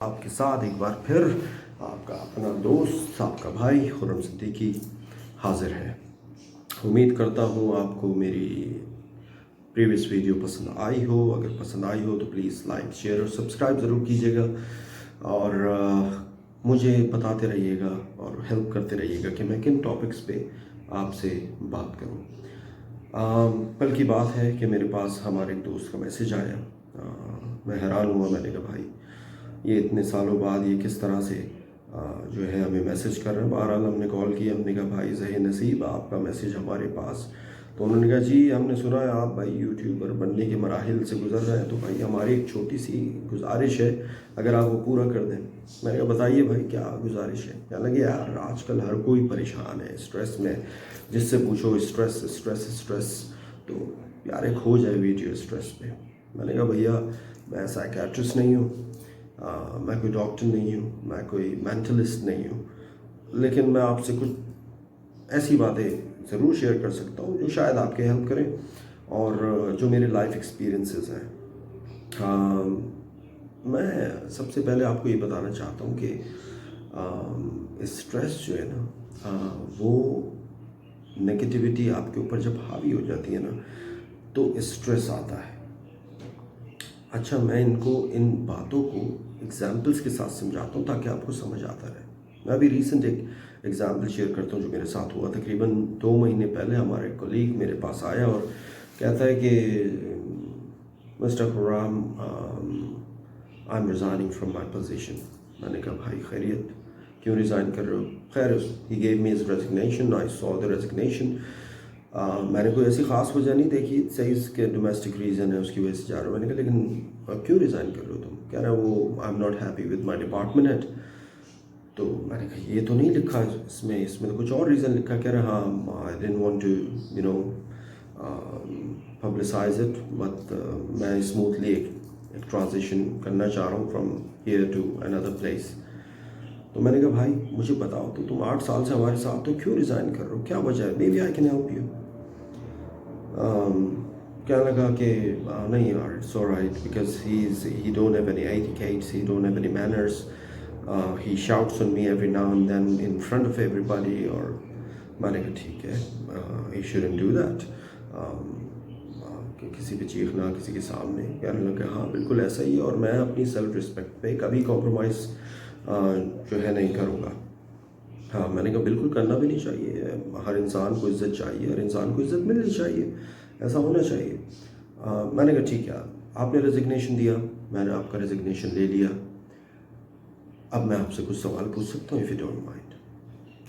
आपके साथ एक बार फिर आपका अपना दोस्त आपका भाई खुर्रम सिद्दीकी हाज़िर है। उम्मीद करता हूँ आपको मेरी प्रीवियस वीडियो पसंद आई हो। अगर पसंद आई हो तो प्लीज़ लाइक शेयर और सब्सक्राइब ज़रूर कीजिएगा और मुझे बताते रहिएगा और हेल्प करते रहिएगा कि मैं किन टॉपिक्स पे आपसे बात करूँ। कल की बात है कि मेरे पास हमारे एक दोस्त का मैसेज आया। मैं हैरान हुआ। मैंने कहा भाई ये इतने सालों बाद ये किस तरह से जो है हमें मैसेज कर रहे हैं। बहरहाल हमने कॉल किया, हमने कहा भाई ज़हे नसीब आपका मैसेज हमारे पास। तो उन्होंने कहा जी हमने सुना है आप भाई यूट्यूबर बनने के मराहिल से गुजर रहे हैं, तो भाई हमारी एक छोटी सी गुजारिश है अगर आप वो पूरा कर दें। मैंने कहा बताइए भाई क्या गुजारिश है। कहने लगे यार आजकल हर कोई परेशान है, स्ट्रेस में, जिससे पूछो स्ट्रेस स्ट्रेस स्ट्रेस। तो यार एक हो जाए वीडियो स्ट्रेस पे। मैंने कहा भैया मैं साइकियाट्रिस्ट नहीं हूँ, मैं कोई डॉक्टर नहीं हूँ, मैं कोई मेंटलिस्ट नहीं हूँ, लेकिन मैं आपसे कुछ ऐसी बातें ज़रूर शेयर कर सकता हूँ जो शायद आपके हेल्प करें और जो मेरे लाइफ एक्सपीरियंसेस हैं। मैं सबसे पहले आपको ये बताना चाहता हूँ कि स्ट्रेस जो है ना वो नेगेटिविटी आपके ऊपर जब हावी हो जाती है ना तो स्ट्रेस आता है। अच्छा मैं इन बातों को एग्जाम्पल्स के साथ समझाता हूँ ताकि आपको समझ आता रहे। मैं अभी रिसेंट एक एग्जाम्पल शेयर करता हूँ जो मेरे साथ हुआ। तकरीबन 2 महीने पहले हमारे कोलीग मेरे पास आया और कहता है कि mister Khurram I am resigning from my position. मैंने कहा भाई खैरियत, क्यों रिज़ाइन कर रहे हो? खैर he gave me his resignation, I saw the resignation. मैंने कोई ऐसी ख़ास वजह नहीं देखी, सही इसके डोमेस्टिक रीज़न है उसकी वजह से जा रहा हूँ। मैंने कहा लेकिन क्यों रिज़ाइन कर रहे हो तुम? कह रहा है वो I am not happy with my department head. तो मैंने कहा ये तो नहीं लिखा इसमें तो कुछ और रीज़न लिखा। कह रहा हाँ I didn't want to publicise it, but मैं स्मूथली एक ट्रांजिशन करना चाह रहा हूँ from here to another place. तो मैंने कहा भाई मुझे बताओ तो तुम 8 साल से हमारे साथ हो, क्यों रिज़ाइन कर रहे हो, क्या वजह है? Maybe I can help you. कहने लगा कि नहीं यार it's alright because he don't have any etiquettes, he don't have any manners, he shouts on me every now and then in front of everybody। और मैंने कहा ठीक है, he shouldn't do that, कि किसी पे चीखना किसी के सामने। कहने लगा हाँ बिल्कुल ऐसा ही है और मैं अपनी सेल्फ रिस्पेक्ट पे कभी कॉम्प्रोमाइज़ जो है नहीं करूँगा। हाँ मैंने कहा बिल्कुल करना भी नहीं चाहिए, हर इंसान को इज़्ज़त चाहिए, हर इंसान को इज़्ज़त मिलनी चाहिए, ऐसा होना चाहिए। मैंने कहा ठीक है आपने रेजिग्नेशन दिया, मैंने आपका रेजिग्नेशन ले लिया, अब मैं आपसे कुछ सवाल पूछ सकता हूँ इफ़ यू डोंट माइंड?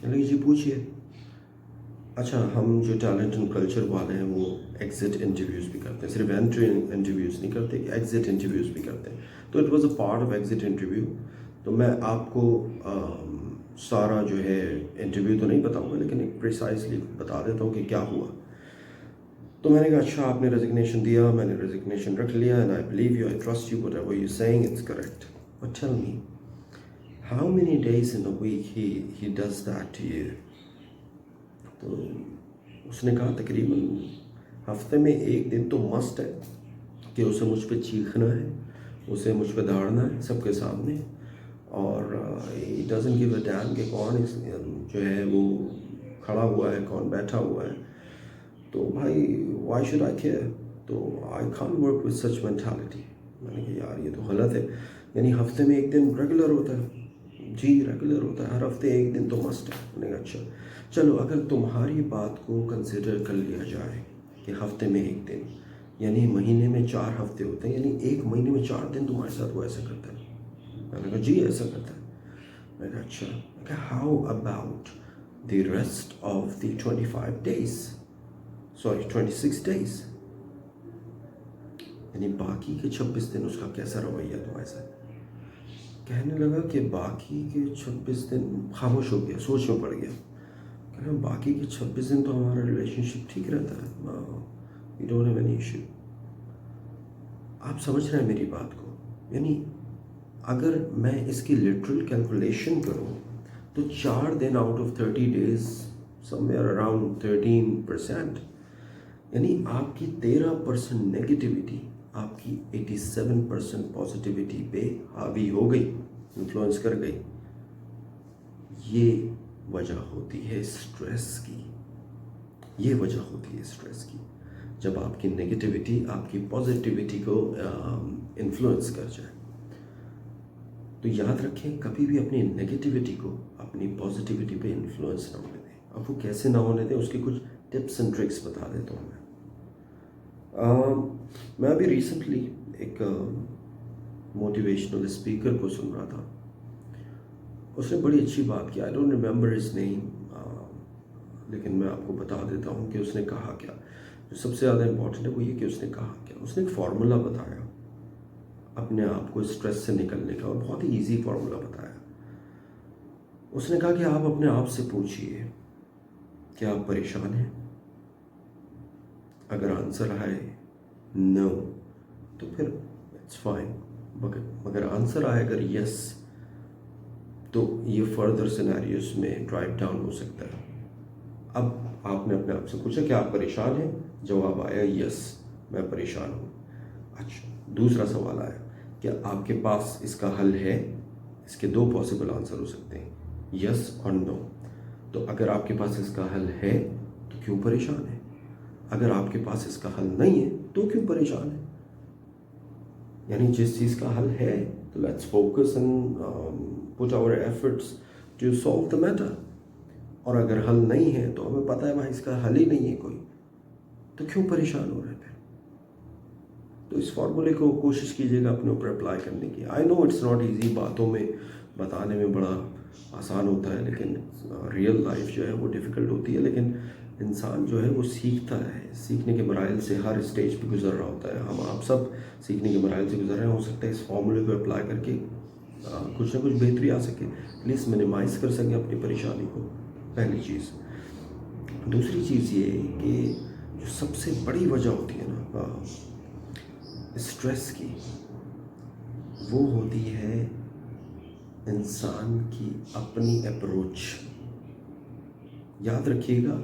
कहने जी पूछिए। अच्छा हम जो टैलेंट एंड कल्चर वाले हैं वो एग्ज़िट इंटरव्यूज़ भी करते हैं, सिर्फ एंट्री इंटरव्यूज़ नहीं करते, एग्ज़िट इंटरव्यूज़ भी करते हैं। तो it was a part of exit interview. तो मैं आपको सारा जो है इंटरव्यू तो नहीं बताऊंगा लेकिन एक प्रिसाइजली बता देता हूँ कि क्या हुआ। तो मैंने कहा अच्छा आपने रेजिग्नेशन दिया, मैंने रेजिग्नेशन रख लिया, and I believe you, I trust you, whatever you saying it's correct, but tell me how many days in a week he does that to you? तो उसने कहा तकरीबन हफ्ते में 1 दिन तो मस्ट है कि उसे मुझ पे चीखना है, उसे मुझ पे दहाड़ना है सबके सामने, और he doesn't give a dam कि कौन जो है वो खड़ा हुआ है कौन बैठा हुआ है। तो भाई व्हाई शुड आई केयर? तो I can't work with such mentality. मैंने कहा यार ये तो गलत है, यानी हफ्ते में 1 दिन रेगुलर होता है? जी रेगुलर होता है, हर हफ्ते 1 दिन तो मस्ट है। मैंने कहा अच्छा चलो अगर तुम्हारी बात को कंसिडर कर लिया जाए कि हफ्ते में 1 दिन, यानी महीने में 4 हफ्ते होते हैं, यानी 1 महीने में 4 दिन तुम्हारे साथ वो ऐसा करता है। मैंने कहा जी ऐसा करता है। मैंने कहा अच्छा how about the rest of the 26 days, यानी बाकी के 26 दिन उसका कैसा रवैया तुम्हारे साथ? कहने लगा कि बाकी के 26 दिन खामोश हो गया, सोच में पड़ गया। कह रहा बाकी के 26 दिन तो हमारा रिलेशनशिप ठीक रहता है, we don't have any issue. आप समझ रहे हैं मेरी बात को? यानी अगर मैं इसकी लिटरल कैलकुलेशन करूं तो 4 दिन out of 30 days somewhere around 13%, यानी आपकी 13% नेगेटिविटी आपकी 87% पॉजिटिविटी पे हावी हो गई। इन्फ्लुएंस कर गई। ये वजह होती है स्ट्रेस की, ये वजह होती है स्ट्रेस की। जब आपकी नेगेटिविटी आपकी पॉजिटिविटी को इन्फ्लुएंस कर जाए। तो याद रखें, कभी भी अपनी नेगेटिविटी को अपनी पॉजिटिविटी पे इन्फ्लुएंस ना होने दें। अब वो कैसे ना होने दें, उसके कुछ टिप्स एंड ट्रिक्स बता देता हूँ मैं अभी रिसेंटली एक मोटिवेशनल स्पीकर को सुन रहा था। उसने बड़ी अच्छी बात की। I don't remember his name, लेकिन मैं आपको बता देता हूँ कि उसने कहा क्या। जो सबसे ज़्यादा इम्पोर्टेंट है वो ये कि उसने कहा क्या। उसने एक फार्मूला बताया अपने आप को स्ट्रेस से निकलने का, और बहुत ही ईजी फार्मूला बताया। उसने कहा कि आप अपने आप से पूछिए कि आप परेशान हैं। अगर आंसर आए नो तो फिर इट्स फाइन, मगर आंसर आए अगर यस तो ये फर्दर सिनेरियोस में ड्राइव डाउन हो सकता है। अब आपने अपने आप से पूछा कि आप परेशान हैं, जवाब आया यस मैं परेशान हूँ। अच्छा, दूसरा सवाल आया कि आपके पास इसका हल है। इसके दो पॉसिबल आंसर हो सकते हैं, यस और नो। तो अगर आपके पास इसका हल है तो क्यों परेशान है? अगर आपके पास इसका हल नहीं है तो क्यों परेशान है? यानी जिस चीज़ का हल है तो let's focus and put our efforts to solve the matter. और अगर हल नहीं है तो हमें पता है भाई इसका हल ही नहीं है कोई, तो क्यों परेशान हो रहे थे? तो इस फॉर्मूले को कोशिश कीजिएगा अपने ऊपर अप्लाई करने की। I know it's not easy, बातों में बताने में बड़ा आसान होता है, लेकिन रियल लाइफ जो है वो डिफ़िकल्ट होती है। लेकिन इंसान जो है वो सीखता है, सीखने के मराइल से हर स्टेज पे गुजर रहा होता है। हम आप सब सीखने के मराइल से गुजर रहे हैं। हो सकता है इस फॉर्मूले को अप्लाई करके कुछ ना कुछ बेहतरी आ सके, प्लीज़ मिनिमाइज़ कर सकें अपनी परेशानी को, पहली चीज़। दूसरी चीज़ ये कि जो सबसे बड़ी वजह होती है ना स्ट्रेस की, वो होती है इंसान की अपनी अप्रोच। याद रखिएगा,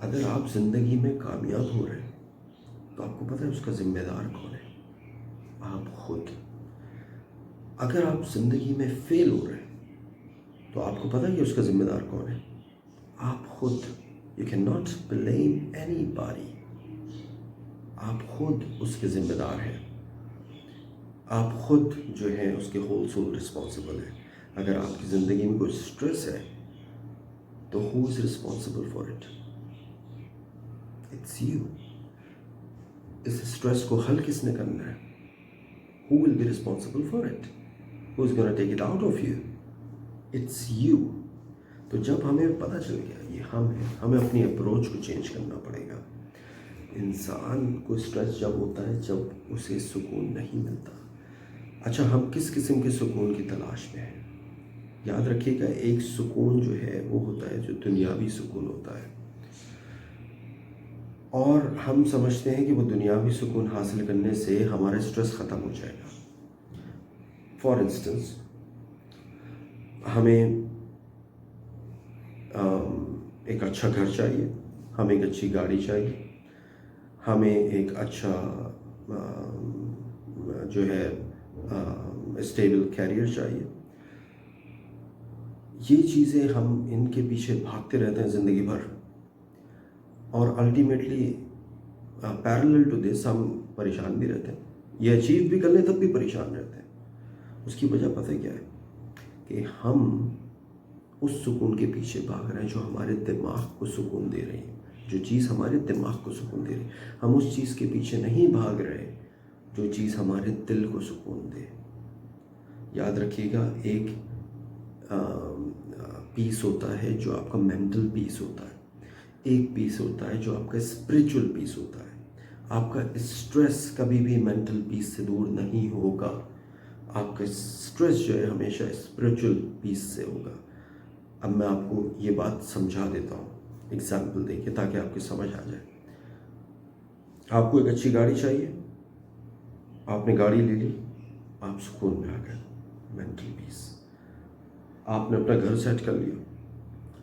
अगर आप ज़िंदगी में कामयाब हो रहे हैं तो आपको पता है उसका ज़िम्मेदार कौन है? आप खुद। अगर आप ज़िंदगी में फेल हो रहे हैं तो आपको पता है कि उसका ज़िम्मेदार कौन है? आप खुद। You can not blame anybody. आप खुद उसके ज़िम्मेदार हैं। आप खुद जो है उसके होल सोल रिस्पॉन्सिबल है। अगर आपकी ज़िंदगी में कोई स्ट्रेस है तो who is responsible for it? It's you. इस स्ट्रेस को हल किसने करना है? Who will be responsible for it? Who is gonna take it out of you? It's you. तो जब हमें पता चल गया ये हम हैं, हमें अपनी अप्रोच को चेंज करना पड़ेगा। इंसान को स्ट्रेस जब होता है जब उसे सुकून नहीं मिलता। अच्छा, हम किस किस्म के सुकून की तलाश में हैं? याद रखिएगा, एक सुकून जो है वो होता है जो दुनियावी सुकून होता है, और हम समझते हैं कि वो दुनियावी सुकून हासिल करने से हमारा स्ट्रेस ख़त्म हो जाएगा। फॉर इंस्टेंस, हमें एक अच्छा घर चाहिए, हमें एक अच्छी गाड़ी चाहिए, हमें एक अच्छा जो है स्टेबल कैरियर चाहिए। ये चीज़ें हम इनके पीछे भागते रहते हैं ज़िंदगी भर, और अल्टीमेटली पैरेलल टू दिस हम परेशान भी रहते हैं। ये अचीव भी कर लें तब भी परेशान रहते हैं। उसकी वजह पता है क्या है? कि हम उस सुकून के पीछे भाग रहे हैं जो हमारे दिमाग को सुकून दे रही है। जो चीज़ हमारे दिमाग को सुकून दे रही है, हम उस चीज़ के पीछे नहीं भाग रहे जो चीज़ हमारे दिल को सुकून दे। याद रखिएगा, एक पीस होता है जो आपका मेंटल पीस होता है, एक पीस होता है जो आपका स्पिरिचुअल पीस होता है। आपका स्ट्रेस कभी भी मेंटल पीस से दूर नहीं होगा। आपका स्ट्रेस जो है हमेशा स्पिरिचुअल पीस से होगा। अब मैं आपको ये बात समझा देता हूँ, एग्जाम्पल देके, ताकि आपकी समझ आ जाए। आपको एक अच्छी गाड़ी चाहिए, आपने गाड़ी ले ली, आप सुकून में आ गए, मेंटल पीस। आपने अपना घर सेट कर लिया,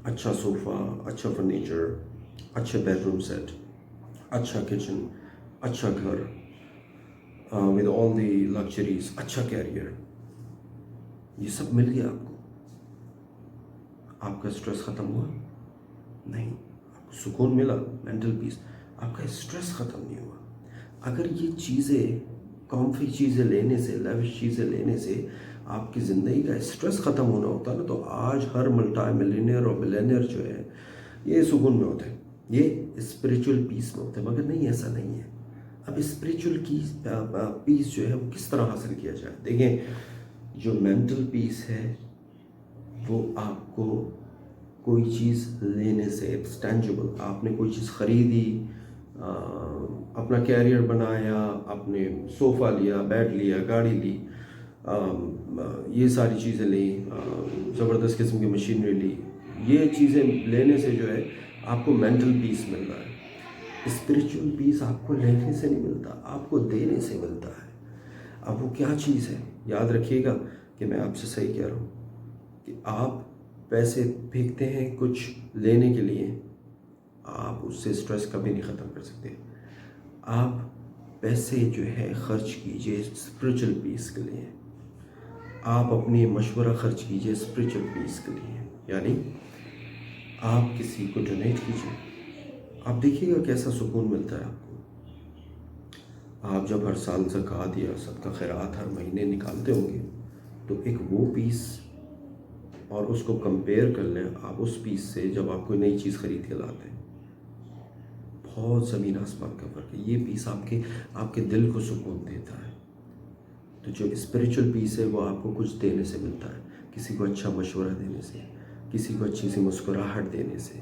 अच्छा सोफ़ा, अच्छा फर्नीचर, अच्छा बेडरूम सेट, अच्छा किचन, अच्छा घर विद ऑल दी लग्जरीज, अच्छा कैरियर, یہ سب مل گیا آپ کو، آپ کا اسٹریس ختم ہوا نہیں، آپ کو سکون ملا، مینٹل پیس، آپ کا اسٹریس ختم نہیں ہوا۔ اگر یہ چیزیں، کامفی چیزیں لینے سے، لیوش چیزیں لینے سے آپ کی زندگی کا اسٹریس ختم ہونا ہوتا نا، تو آج ہر ملٹی ملینئر اور بلینئر جو ہے یہ سکون میں ہوتے ہیں، یہ اسپریچول پیس میں ہوتے ہیں۔ مگر نہیں، ایسا نہیں ہے۔ اب اسپریچول کی پیس جو ہے وہ کس طرح حاصل کیا جائے؟ دیکھیں، جو مینٹل پیس ہے وہ آپ کو کوئی چیز لینے سے، اٹس ٹینجیبل، آپ نے کوئی چیز خریدی، اپنا کیریئر بنایا، آپ نے صوفہ لیا، بیڈ لیا، گاڑی لی، یہ ساری چیزیں لیں، زبردست قسم کی مشینری لی، یہ چیزیں لینے سے جو ہے آپ کو مینٹل پیس مل رہا ہے۔ اسپریچول پیس آپ کو لینے سے نہیں ملتا، آپ کو دینے سے ملتا ہے۔ اب وہ کیا چیز ہے؟ یاد رکھیے گا کہ میں آپ سے صحیح کہہ رہا ہوں کہ آپ پیسے پھینکتے ہیں کچھ لینے کے لیے، آپ اس سے اسٹریس کبھی نہیں ختم کر سکتے۔ آپ پیسے جو ہے خرچ کیجئے اسپریچول پیس کے لیے، آپ اپنی مشورہ خرچ کیجئے اسپریچول پیس کے لیے، یعنی آپ کسی کو ڈونیٹ کیجئے، آپ دیکھیے گا کیسا سکون ملتا ہے آپ کو۔ آپ جب ہر سال زکوٰۃ یا صدقہ خیرات ہر مہینے نکالتے ہوں گے تو ایک وہ پیس اور اس کو کمپیئر کر لیں آپ اس پیس سے جب آپ کوئی نئی چیز خرید کے لاتے ہیں، بہت زمین آسمان کا فرق ہے۔ یہ پیس آپ کے دل کو سکون دیتا ہے۔ تو جو اسپریچول پیس ہے وہ آپ کو کچھ دینے سے ملتا ہے، کسی کو اچھا مشورہ دینے سے، کسی کو اچھی سی مسکراہٹ دینے سے،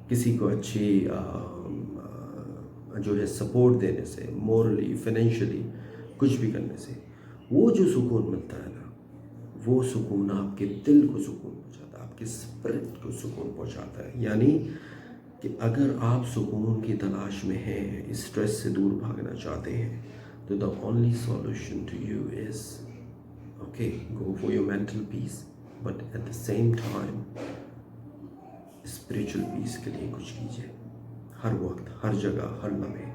کسی کو اچھی جو ہے سپورٹ دینے سے، مورلی، فائنینشلی، کچھ بھی کرنے سے، وہ جو سکون ملتا ہے نا، وہ سکون آپ کے دل کو سکون پہنچاتا ہے، آپ کے اسپرٹ کو سکون پہنچاتا ہے۔ یعنی کہ اگر آپ سکون کی تلاش میں ہیں، اسٹریس سے دور بھاگنا چاہتے ہیں، تو the only solution to you is okay, go for your mental peace, but at the same time spiritual peace کے لیے کچھ کیجئے، ہر وقت، ہر جگہ، ہر لمحے۔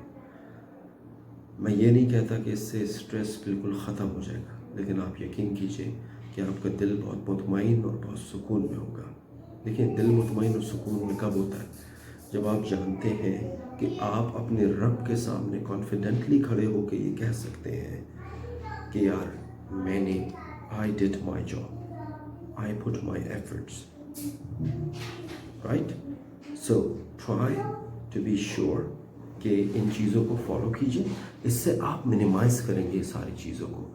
میں یہ نہیں کہتا کہ اس سے اسٹریس بالکل ختم ہو جائے گا، لیکن آپ یقین کیجئے کہ آپ کا دل بہت مطمئن اور بہت سکون میں ہوگا۔ دیکھیں، دل مطمئن اور سکون میں کب ہوتا ہے؟ جب آپ جانتے ہیں کہ آپ اپنے رب کے سامنے کانفیڈنٹلی کھڑے ہو کے یہ کہہ سکتے ہیں کہ یار I did my job, I put my efforts, right? So try to be sure کہ ان چیزوں کو فالو کیجئے، اس سے آپ منیمائز کریں گے ساری چیزوں کو۔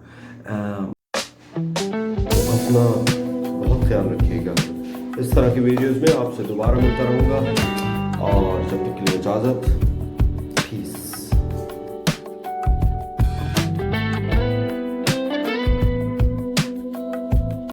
اپنا بہت خیال رکھیے گا۔ اس طرح کی ویڈیوز میں آپ سے دوبارہ ملتا رہوں گا، اور جب تک کے لیے اجازت۔